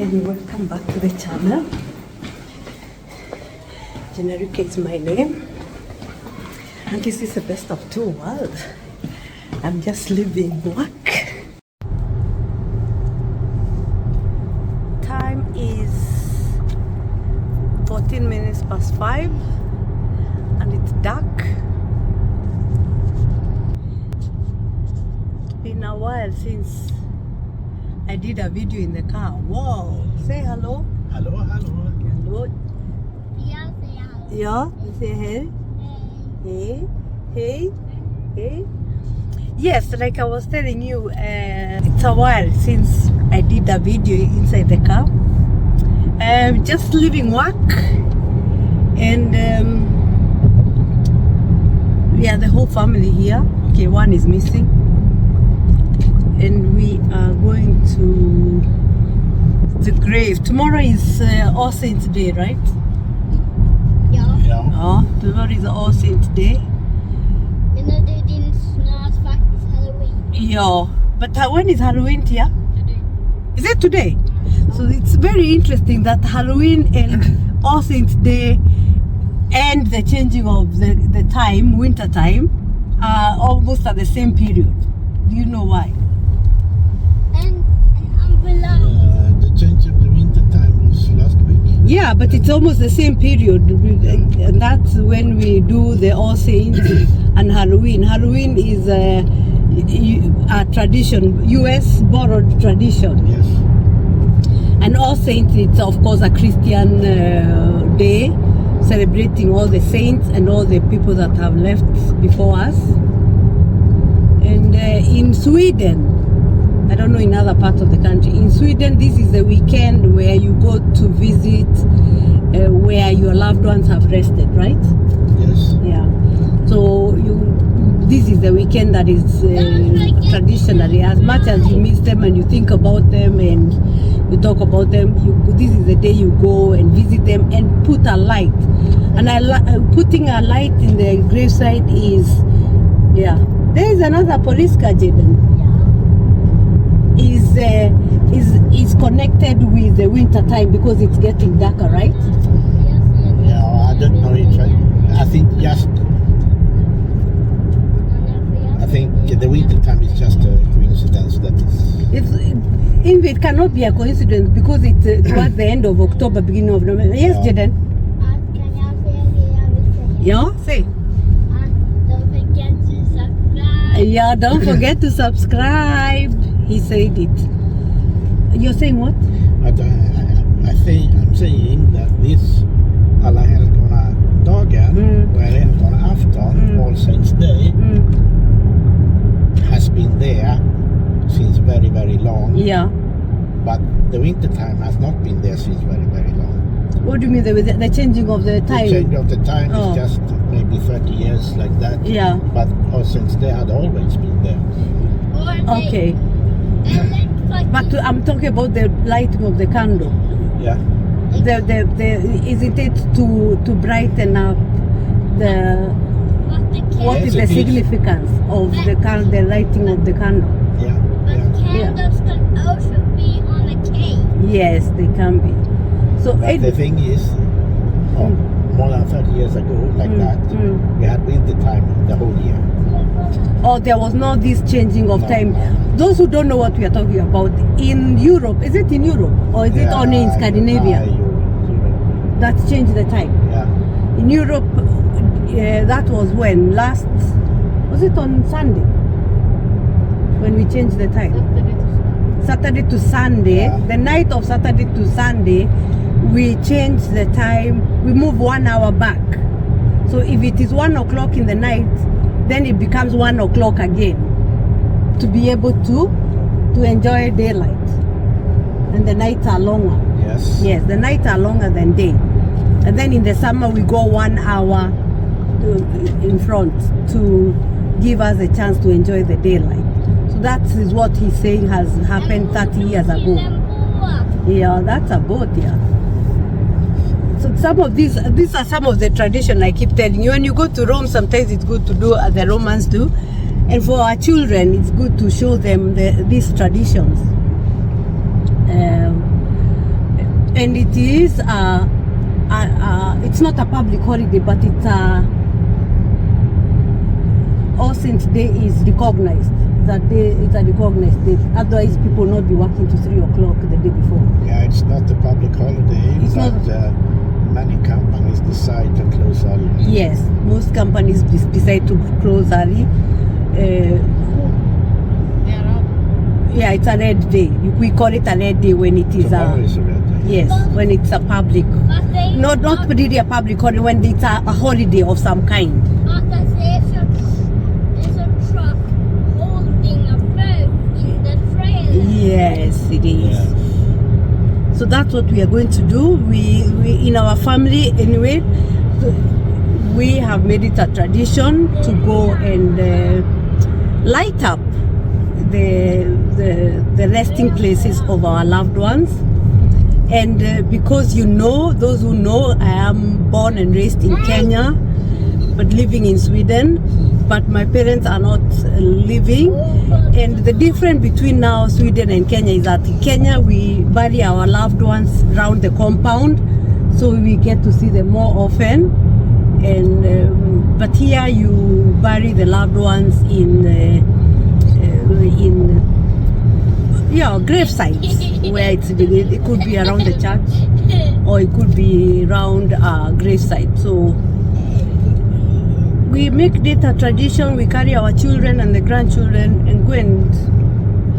Welcome back to the channel. Generica is my name, and this is the best of two worlds. I'm just leaving work. Time is 14 minutes past 5 and it's dark. It's been a while since I did a video in the car. Whoa! Say hello. Hello, hello. Hello. Yeah, say hello. Yeah, say hey. Hey. Hey. Hey. Yes, like I was telling you, it's a while since I did a video inside the car. Just leaving work, and we are the whole family here. Okay, one is missing. And we are going to the grave. Tomorrow is All Saints Day, right? Ja. Ja. Oh, tomorrow is All Saints Day. Men det är din snart faktiskt Halloween. Yeah, but when is Halloween here? Today. Is it today? So it's very interesting that Halloween and All Saints Day and the changing of the time, winter time, are almost at the same period. Do you know why? And umbrella. The change of the winter time was last week. Yeah, but it's almost the same period, and that's when we do the All Saints and Halloween. Halloween is a tradition, US borrowed tradition, Yes. and All Saints it's of course a Christian day, celebrating all the saints and all the people that have left before us. And in Sweden, I don't know in other parts of the country, in Sweden this is the weekend where you go to visit where your loved ones have rested, right? Yes. Yeah. So this is the weekend that is traditionally, as much as you miss them and you think about them and you talk about them, this is the day you go and visit them and put a light. And putting a light in the graveside is, yeah. There is another police car, Jaden. Is connected with the winter time because it's getting darker, right? Yeah, I don't know it. I think the winter time is just a coincidence that It cannot be a coincidence because it's towards the end of October, beginning of November. Yes, Yeah. Jaden? Kan jag säga det jag vill säga? Yeah, say. Don't forget to subscribe. Yeah, don't forget to subscribe. He said it. You're saying what? But I'm saying that this Alla helgona-dagen och helgona-afton, All Saints Day, has been there since very, very long. Yeah. But the winter time has not been there since very, very long. What do you mean the changing of the time? The change of the time Oh. is just maybe 30 years like that. Yeah. But All Saints Day had always been there. Okay. But I'm talking about the lighting of the candle. Yeah. Isn't it to brighten up the what Yes, is the it is. significance of the lighting of the candle? Yeah. But Yeah. candles can also be on a cake. Yes, they can be. So But the thing is, more than 30 years ago, like that, we had winter time the whole year. there was no this changing of No, time. no. Those who don't know what we are talking about, in Europe, is it in Europe or is it only in Scandinavia? Europe. That's changed the time. Yeah. In Europe, that was when was it on Sunday when we changed the time? Saturday to Sunday, Yeah. the night of Saturday to Sunday, we changed the time. We move 1 hour back. So if it is 1 o'clock in the night, then it becomes 1 o'clock again to be able to enjoy daylight, and the nights are longer. Yeah. Yes. Yes, the nights are longer than day. And then in the summer we go 1 hour in front to give us a chance to enjoy the daylight. So that is what he's saying has happened 30 years ago. Yeah, that's a boat, yeah. So some of these are some of the tradition I keep telling you. When you go to Rome, sometimes it's good to do as the Romans do. And for our children, it's good to show them these traditions. And it is, it's not a public holiday, but it's All Saints Day is recognized. That day it's a recognized day. Otherwise, people will not be working to 3 o'clock the day before. Yeah, it's not a public holiday, It's but not. many companies decide to close early. Yes, most companies decide to close early. Yeah, it's a red day. We call it a red day when it is Tomorrow is a red day. yes, when it's a public, not really a public holiday, when it's a holiday of some kind. There's a truck holding a boat in the trailer. Yes, it is. Yeah. So that's what we are going to do. We in our family anyway, we have made it a tradition to go and light up the resting places of our loved ones. And because those who know, I am born and raised in Kenya, but living in Sweden. But my parents are not living. And the difference between now Sweden and Kenya is that in Kenya we bury our loved ones around the compound, so we get to see them more often. And but here you bury the loved ones in grave sites where it could be around the church or it could be around a grave site. So we make it a tradition. We carry our children and the grandchildren and go and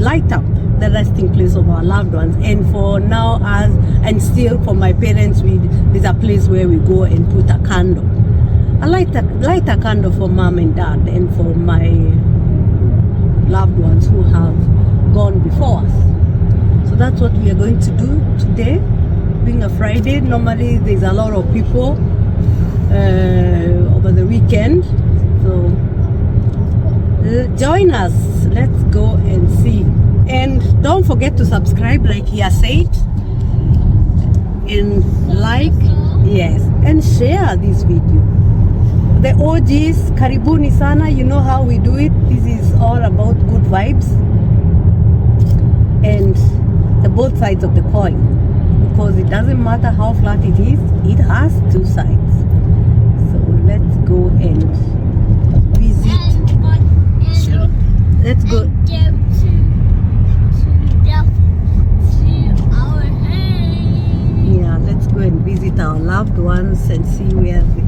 light up the resting place of our loved ones. And for now, and still for my parents, there's a place where we go and put a candle. I light a candle for mom and dad and for my loved ones who have gone before us. So that's what we are going to do today, being a Friday. Normally there's a lot of people over the weekend, so join us. Let's go and see. And don't forget to subscribe like he has said, and like, yes, and share this video. The OGs, karibuni sana. You know how we do it. This is all about good vibes and the both sides of the coin, because it doesn't matter how flat it is, it has two sides. So let's go and visit. Let's go. Yeah, let's go and visit our loved ones and see where we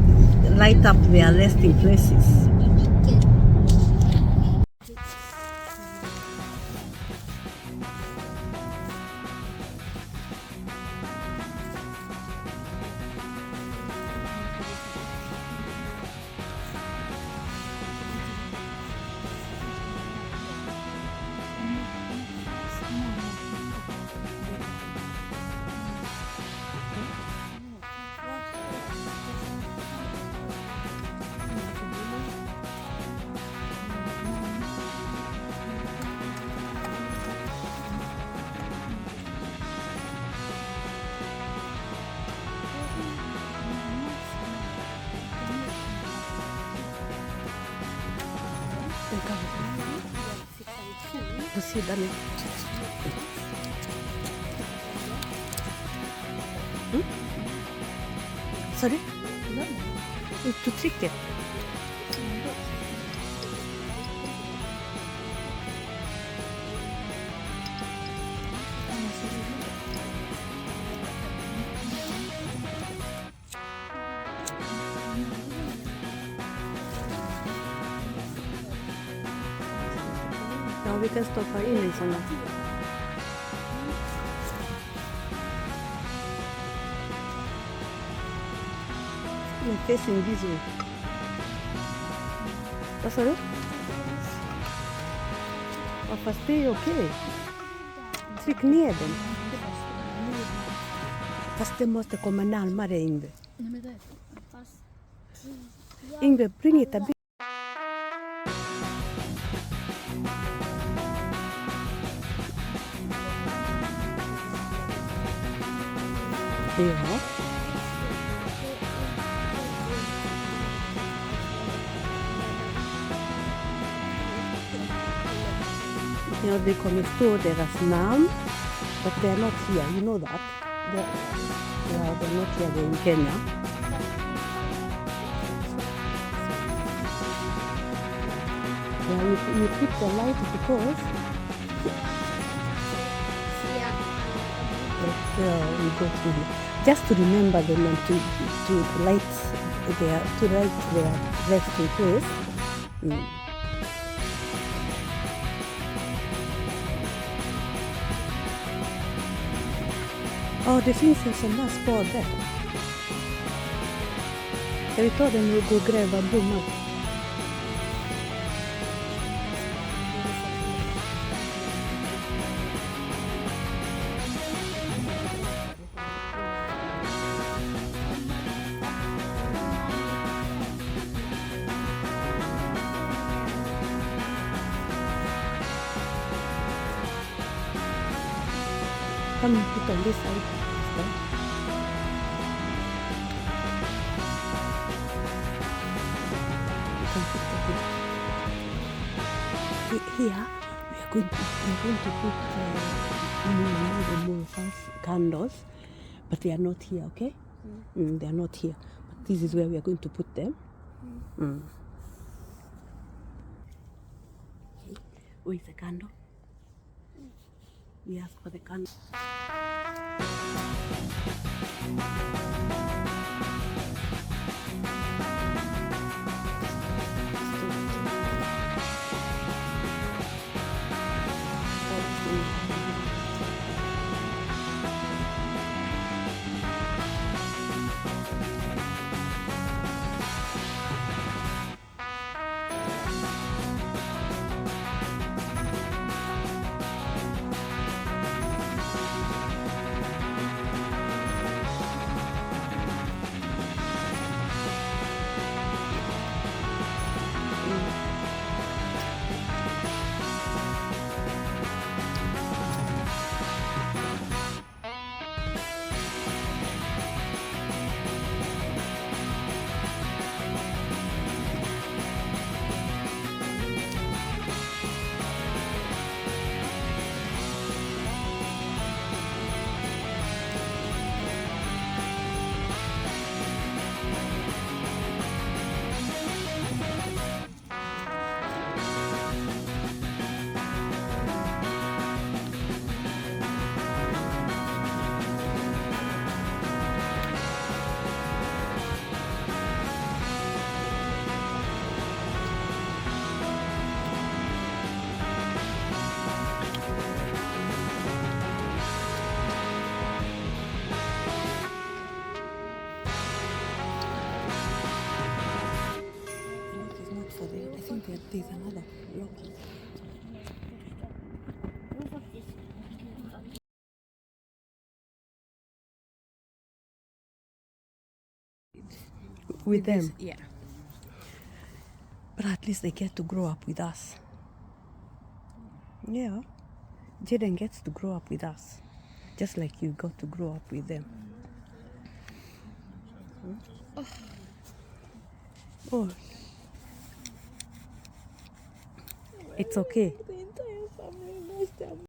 light up their resting places. До свидания. Sorry? To trick it. Now we can stop our emails on that. You're facing this way. That's all right? Or first stay okay. Trick near them. Fast det måste komma närmare, Ingve. Nej, men det fast... Ingve, bring it a bit. Ja. Ja, det kommer stå deras namn. But they're not here, you know that. They're not here, they're in Kenya. Yeah, you put the light because we go through just to remember them and to light their resting place. Oh, det finns en sån där spade. Ska vi ta den och gå och gräva blommor? Come and put on this side. Here we are going to put more first candles, but they are not here, okay? They are not here, but this is where we are going to put them. Where is the candle? We ask for the candle. There's another block. With them? Yeah. But at least they get to grow up with us. Yeah. Jaden gets to grow up with us. Just like you got to grow up with them. Oh. It's okay. The entire family knows them.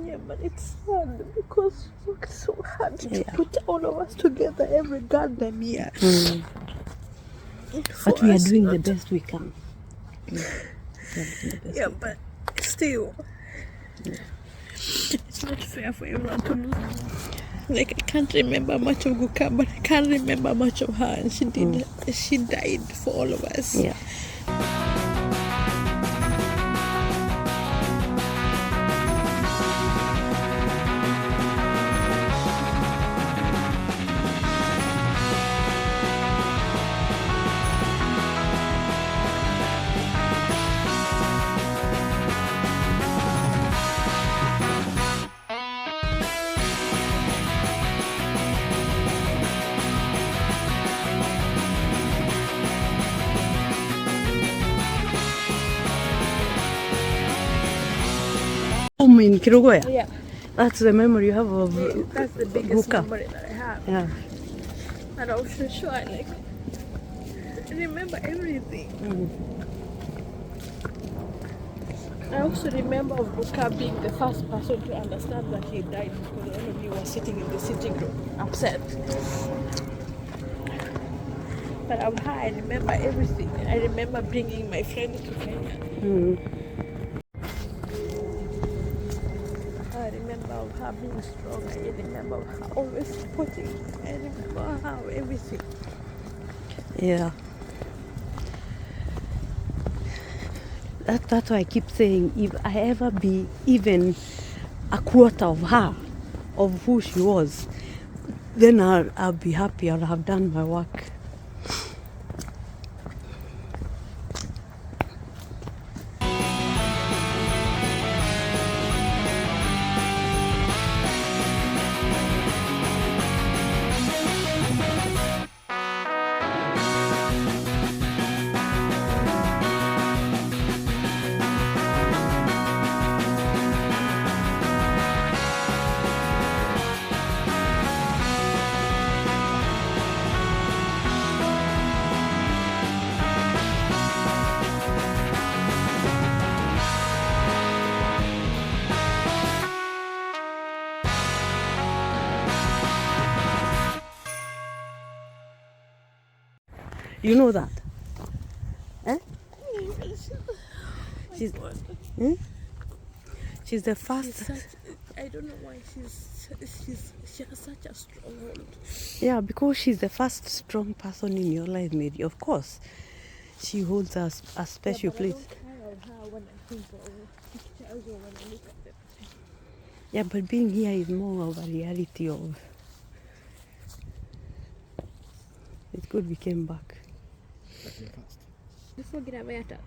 Yeah, but it's sad because we worked so hard to put all of us together every goddamn year. But we are doing the best we can. Yeah, but still, it's not fair for everyone to lose. Like I can't remember much of Guka, but I can't remember much of her, and she died for all of us. Yeah. Home in Kirugoya. Yeah, That's the memory you have of that's the biggest Guka. memory that I have. Yeah. And I was so sure, like, I remember everything. I also remember of Buka being the first person to understand that he died because all of you were sitting in the sitting room upset. But of her, I remember everything. I remember bringing my friend to Kenya. I remember of her being strong. I remember of her always supporting. I remember how everything. Yeah. That's why I keep saying, if I ever be even a quarter of her, of who she was, then I'll be happy. I'll have done my work. You know that? Eh? She's, she's the first. I don't know why she has such a strong hold. Yeah, because she's the first strong person in your life, Mary. Of course, she holds a special place. I don't cry of her when I think of pictures or when I look at them. Yeah, but being here is more of a reality of. It's good we came back. Du får gräva hjärtat.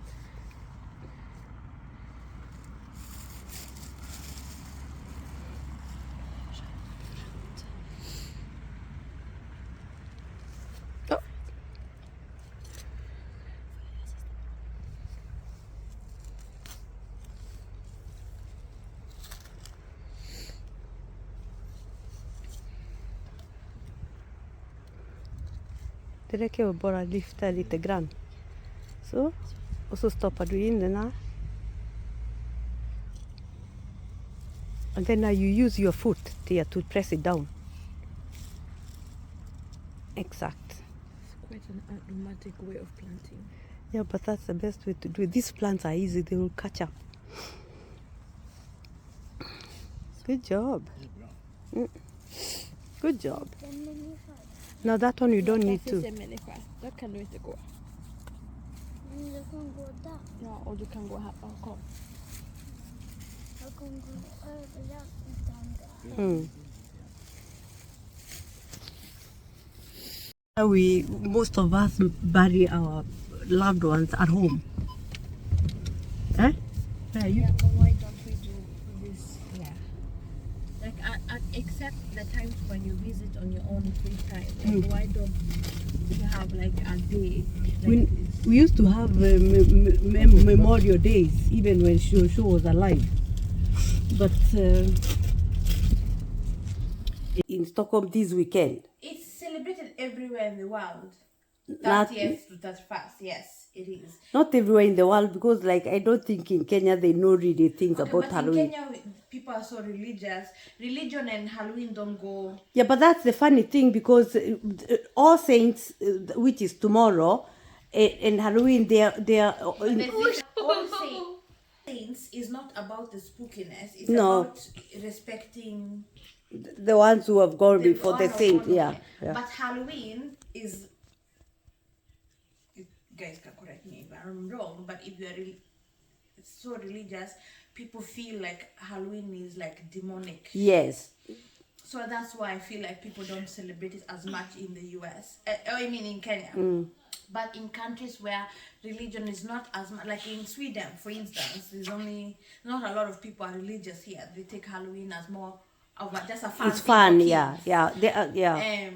Det räcker att bara lyfta lite grann. Så. Och så stoppar du in den här. And then now you use your foot to press it down. Exact. It's quite an automatic way of planting. Yeah, but that's the best way to do it. These plants are easy, they will catch up. Good job. Good job. Now that one you don't need to. Där kan du inte gå. Men jag kan gå där. Ja, och du kan gå här bakom. Jag kan gå överallt utan där. Most of us bury our loved ones at home. Eh? Where are you? Yeah, but why don't we do this here? Like, except the times when you visit on your own free time. Like, why don't you have like a day like this? We used to have memorial days, even when she was alive. But in Stockholm this weekend. It's celebrated everywhere in the world. Not- 30th to 31st, yes, it is. Not everywhere in the world, because like I don't think in Kenya they know really things Okay, about but Halloween. in Kenya, people are so religious. Religion and Halloween don't go. Yeah, but that's the funny thing, because All Saints, which is tomorrow, and Halloween, they are. But the thing, all saints is not about the spookiness. It's No. about respecting The ones who have gone The before the one saint, of- yeah. Yeah. But Halloween is, you guys can correct me if I'm wrong, but if you are so religious, people feel like Halloween is like demonic. Yes. So that's why I feel like people don't celebrate it as much in the US. I mean in Kenya. But in countries where religion is not as much, like in Sweden, for instance, there's only not a lot of people are religious here. They take Halloween as more of just a fun. It's thing fun, for yeah, kids. yeah. Yeah.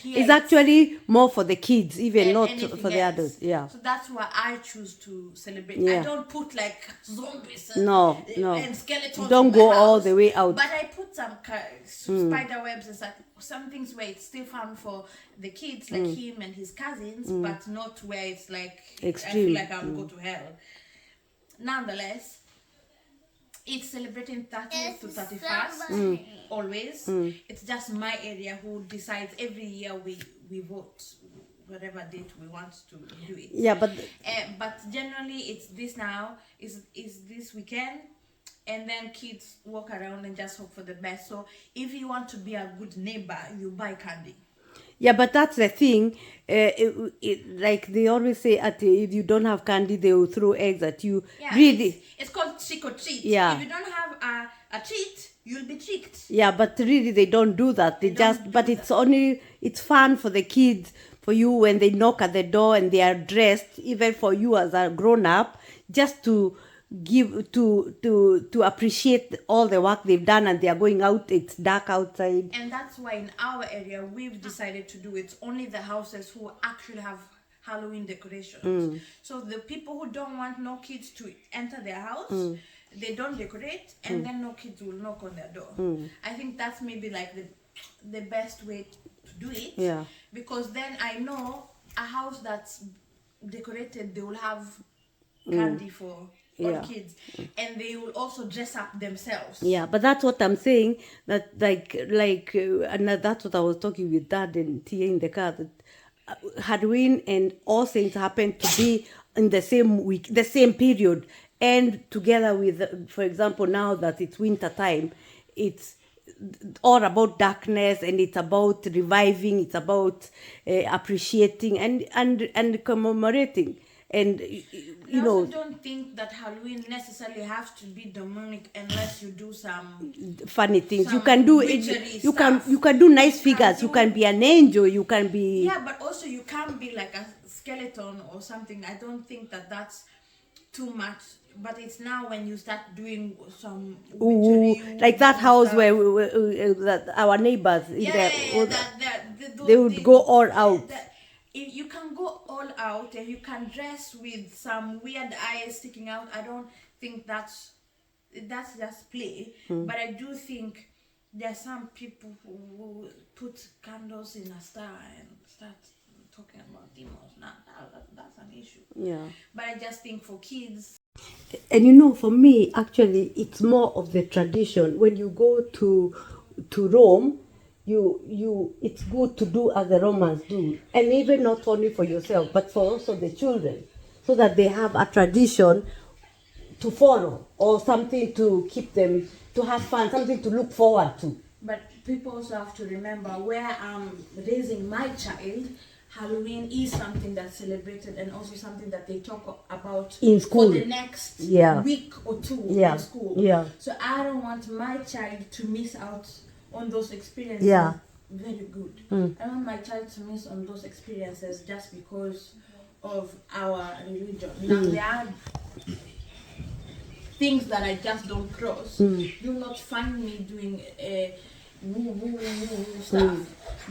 Here It's actually more for the kids, even not anything for the else. adults. Yeah. So that's why I choose to celebrate. Yeah. I don't put like zombies and, No. and skeletons. Don't in my go all house, the way out. But I put some spider webs and some things where it's still fun for the kids, like him and his cousins, but not where it's like Extreme. I feel like I'll go to hell. Nonetheless, it's celebrating 30th to 31st always. It's just my area who decides every year we vote whatever date we want to do it. Yeah, but But generally it's this now is this weekend, and then kids walk around and just hope for the best. So if you want to be a good neighbor, you buy candy. yeah, but that's the thing. Like they always say, if you don't have candy, they will throw eggs at you. Yeah, Really? it's called trick or treat. Yeah. If you don't have a treat, you'll be tricked. Yeah, but really they don't do that. They just, don't but do it's fun for the kids, for you when they knock at the door and they are dressed, even for you as a grown up, just to give to appreciate all the work they've done, and they are going out. It's dark outside. And that's why in our area we've decided to do it only the houses who actually have Halloween decorations. So the people who don't want no kids to enter their house, they don't decorate, and then no kids will knock on their door. I think that's maybe like the best way to do it. Yeah. Because then I know a house that's decorated, they will have candy for all Yeah. kids, and they will also dress up themselves. Yeah, but that's what I'm saying. That and that's what I was talking with Dad and Tia in the car. That Halloween and All Saints happen to be in the same week, the same period, and together with, for example, now that it's winter time, it's all about darkness, and it's about reviving. It's about appreciating and commemorating. And I also don't think that Halloween necessarily has to be demonic unless you do some funny things you some can do. witchery You can stuff. do nice You can figures. You do- can be an angel. You can be. Yeah, but also you can't be like a skeleton or something. I don't think that that's too much. But it's now when you start doing some Ooh, witchery, like that house stuff. where that our neighbors in Yeah, the, they would go all out. If you can go all out and you can dress with some weird eyes sticking out, I don't think that's just play. But I do think there are some people who put candles in a star and start talking about demons. Now that's an issue. Yeah. But I just think for kids, And for me, actually, it's more of the tradition. When you go to Rome, it's good to do as the Romans do, and even not only for yourself, but for also the children, so that they have a tradition to follow or something to keep them to have fun, something to look forward to. but people also have to remember where I'm raising my child. Halloween is something that's celebrated and also something that they talk about In school. for the next Yeah. week or two Yeah. in school. Yeah. So I don't want my child to miss out on those experiences. Yeah. Very good. I don't want my child to miss on those experiences just because of our religion. Now there are things that I just don't cross. You'll not find me doing woo stuff.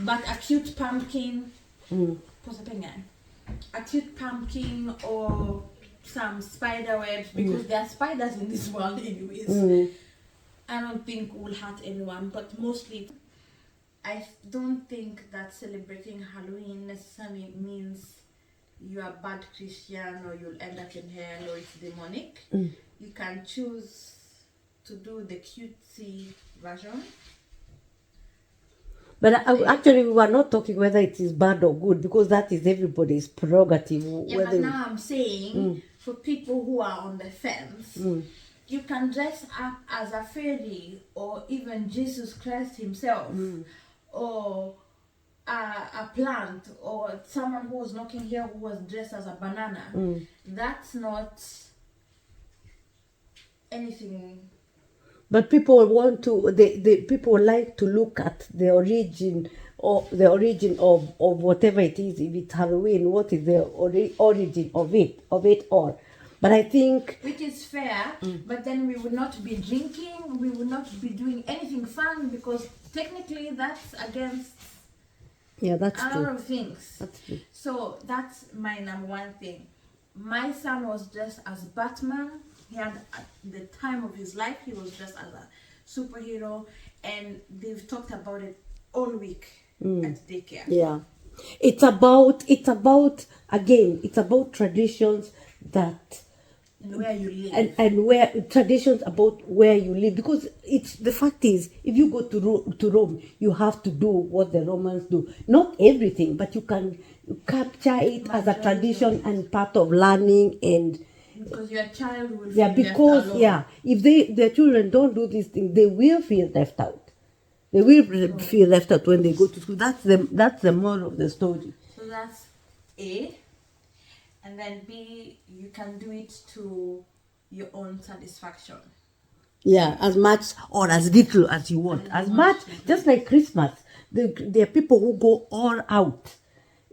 But a cute pumpkin, a cute pumpkin or some spider webs, because there are spiders in this world anyways. I don't think will hurt anyone, but mostly I don't think that celebrating Halloween necessarily means you are a bad Christian or you'll end up in hell or it's demonic. You can choose to do the cutesy version. But actually, we were not talking whether it is bad or good, because that is everybody's prerogative. Yeah, but now I'm saying for people who are on the fence, you can dress up as a fairy or even Jesus Christ himself, or a plant, or someone who was knocking here who was dressed as a banana. That's not anything. But people want to, the people like to look at the origin of whatever it is. If it's Halloween, what is the origin of it all? But I think, which is fair, but then we would not be drinking, we would not be doing anything fun, because technically that's against that's a lot true. of things. That's true. So that's my number one thing. My son was dressed as Batman. He had, at the time of his life, he was dressed as a superhero, and they've talked about it all week at daycare. Yeah, it's about traditions that. And where you live. And where traditions about where you live, because it's the fact is, if you go to Rome, you have to do what the Romans do. Not everything, but you can capture it as a tradition and part of learning. And because your child will yeah, feel because left alone. if their children don't do this thing, they will feel left out. They will feel left out when they go to school. That's the moral of the story. So that's A. And then B, you can do it to your own satisfaction. Yeah, as much or as little as you want. As much, just like Christmas. There are people who go all out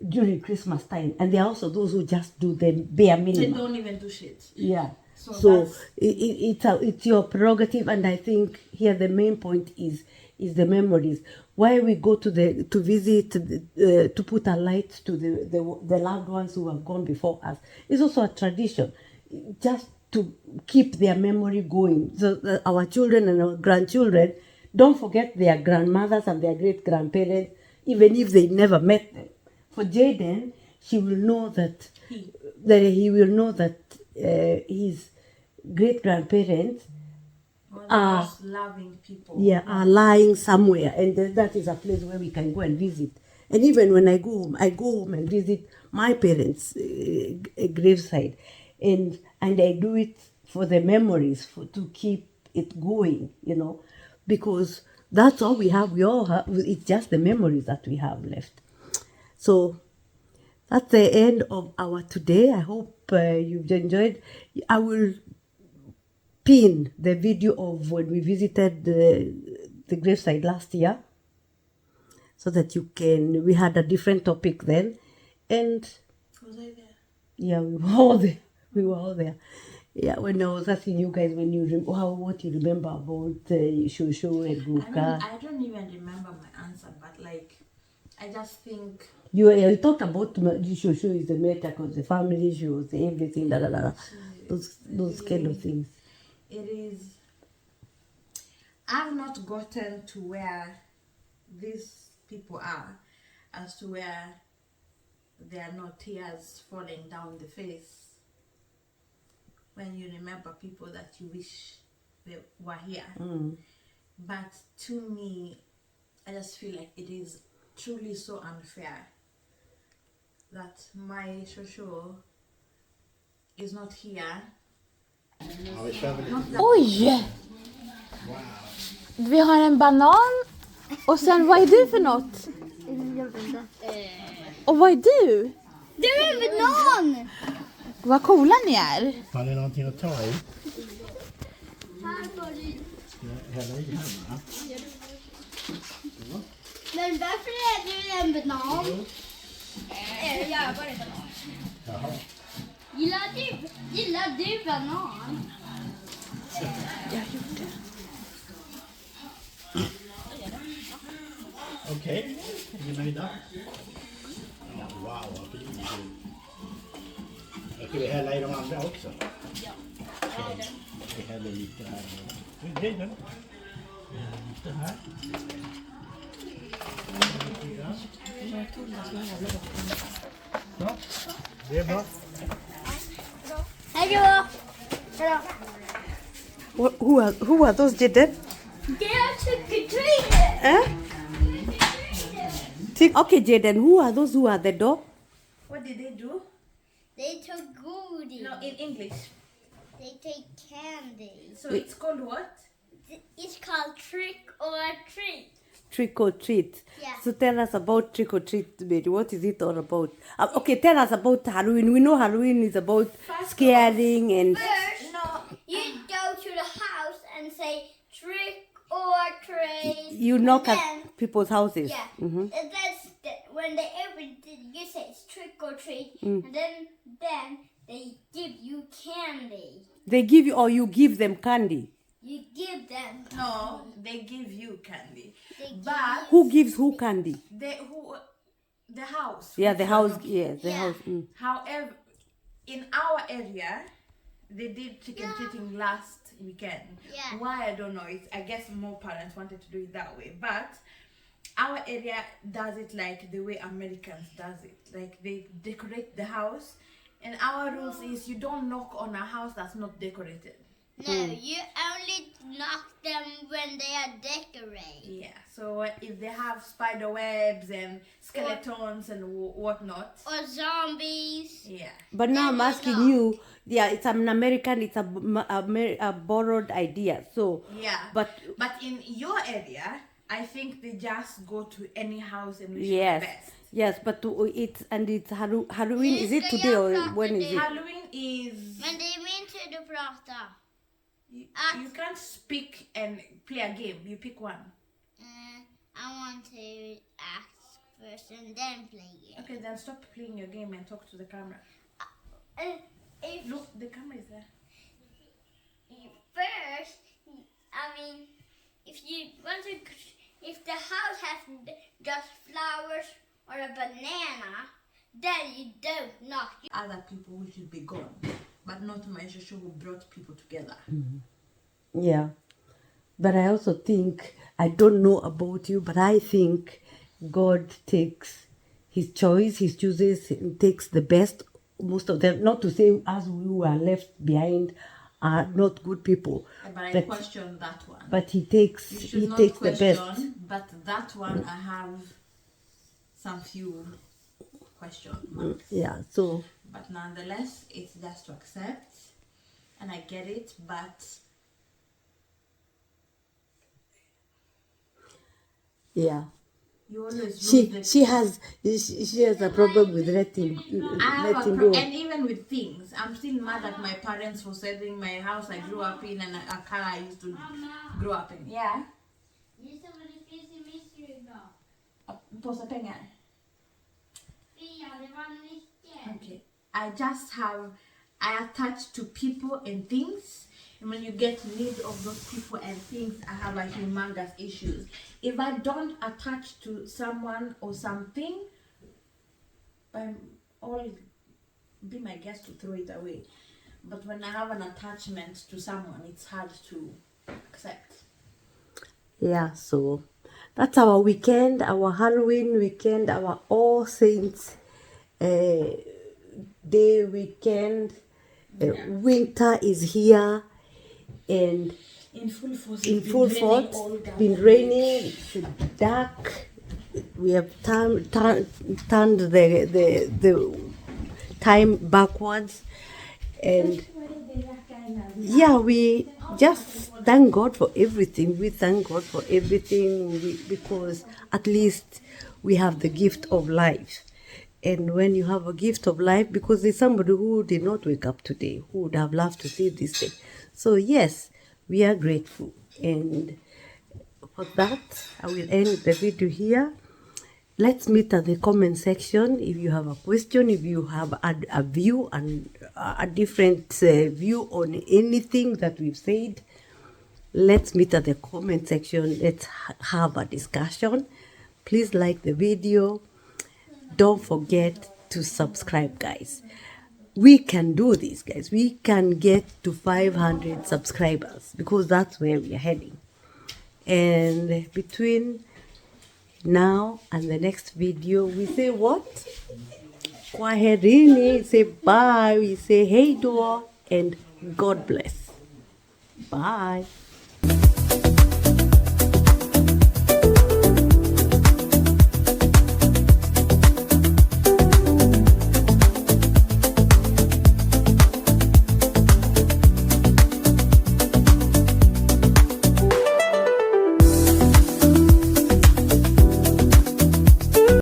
during Christmas time, and there are also those who just do the bare They minimum. don't even do shit. Yeah. So So it's your prerogative, and I think here the main point is the memories. Why we go to visit, to put a light to the loved ones who have gone before us. It's also a tradition, just to keep their memory going. So that our children and our grandchildren don't forget their grandmothers and their great grandparents, even if they never met them. For Jaden, he will know that his great grandparents One of the most loving people. are lying somewhere, and that is a place where we can go and visit. And even when I go home and visit my parents' graveside, and I do it for the memories, to keep it going, because that's all we have. We all have. It's just the memories that we have left. So that's the end of our today. I hope you've enjoyed. I will pin the video of when we visited the graveside last year, so that we had a different topic then. And Was I there? yeah, we were all there. Yeah, when I was asking you guys what you remember about Shosho and Ruka. I don't even remember my answer, but I just think You talked about Shosho is the metaphor, the family issues, everything, those kind of things. it is. I've not gotten to where these people are, as to where there are no tears falling down the face when you remember people that you wish they were here. But to me, I just feel like it is truly so unfair that my Shosho is not here. Oj! Vi har en banan. Och sen, vad är du för något? Jag vet inte. Och vad är du? Du är en banan! Vad coola ni är. Har ni någonting att ta i? Här får du. Hälla i här, va? Men varför är du en banan? Jag var en banan. Jaha. Gillar du banan? Jag gjorde. Okej, är ni nöjda? Ja, wow, vad fint. Ska vi hälla i de andra också? Ja. Vi häller lite här. Det är den. Lite här. Ja, det är bra. Hej då! Hej då! Who are those, Jaden? Det är trick-or-treater! Okay, Jaden, who are those who are the door? What did they do? They took godis. No, in English. they take candy. So it's called what? It's called trick or treat. Trick or treat. Yeah. So tell us about trick or treat, Mary. What is it all about? Okay, tell us about Halloween. We know Halloween is about scaring and... First, you go to the house and say trick or treat. You knock and at people's houses. Yeah. Mm-hmm. And when they open it, you say it's trick or treat, and then they give you candy. They give you, or you give them candy. You give them. No, they give you candy. They give But Who gives who candy? the house. Yeah, the house. Yeah, the Yeah. house. However, in our area, they did trick-or-treating last weekend. Yeah. Why, I don't know. I guess more parents wanted to do it that way. But our area does it like the way Americans does it. Like they decorate the house. And our rules is you don't knock on a house that's not decorated. No, you only knock them when they are decorated. Yeah. So if they have spider webs and skeletons and whatnot. Or zombies. Yeah. But now I'm Then we asking know. you, yeah, it's an American, it's a borrowed idea. So, Yeah. but in your area, I think they just go to any house and wish yes, for the best. yes, but it's Halloween. Is it today or when is it? Halloween is Men det är min tur att prata. you can't speak and play a game. You pick one. I want to ask first and then play it. Okay, then stop playing your game and talk to the camera. If Look, the camera is there. first, if you want to, if the house has just flowers or a banana, then you don't knock. Other people who should be gone, but not my shosho who brought people together. Yeah, but I also think, I don't know about you, but I think God takes His choice, He chooses, and takes the best. Most of them, not to say us who are left behind are not good people, But I but question that one. but He takes You should He not takes the question, best. but that one I have some few question marks. Yeah, so But nonetheless, it's just to accept, and I get it. But yeah. you always She has a problem with letting go. and even with things, I'm still mad at my parents for selling my house I grew up in and a car I used to grow up in. Yeah. Gissa vad det finns i min skruva. Påse pengar. Fia, det var en nyckel. Okay. I attach to people and things. And when you get rid of those people and things, I have like humongous issues. If I don't attach to someone or something, I'll be my guest to throw it away. But when I have an attachment to someone, it's hard to accept. Yeah, so that's our weekend, our Halloween weekend, our All Saints Day weekend. Winter is here and In full force. in it's full been force. raining all It's damn been day. raining, it's dark. We have turned the time backwards, and yeah, we just thank God for everything. We thank God for everything because at least we have the gift of life. And when you have a gift of life, because there's somebody who did not wake up today, who would have loved to see this day. So yes, we are grateful. And for that, I will end the video here. Let's meet at the comment section if you have a question, if you have a view and a different view on anything that we've said. Let's meet at the comment section. Let's have a discussion. Please like the video. Don't forget to subscribe, guys. We can do this, guys. We can get to 500 subscribers because that's where we are heading. And between now and the next video, we say what? Kwaherini, say bye, we say hey door, and God bless. Bye.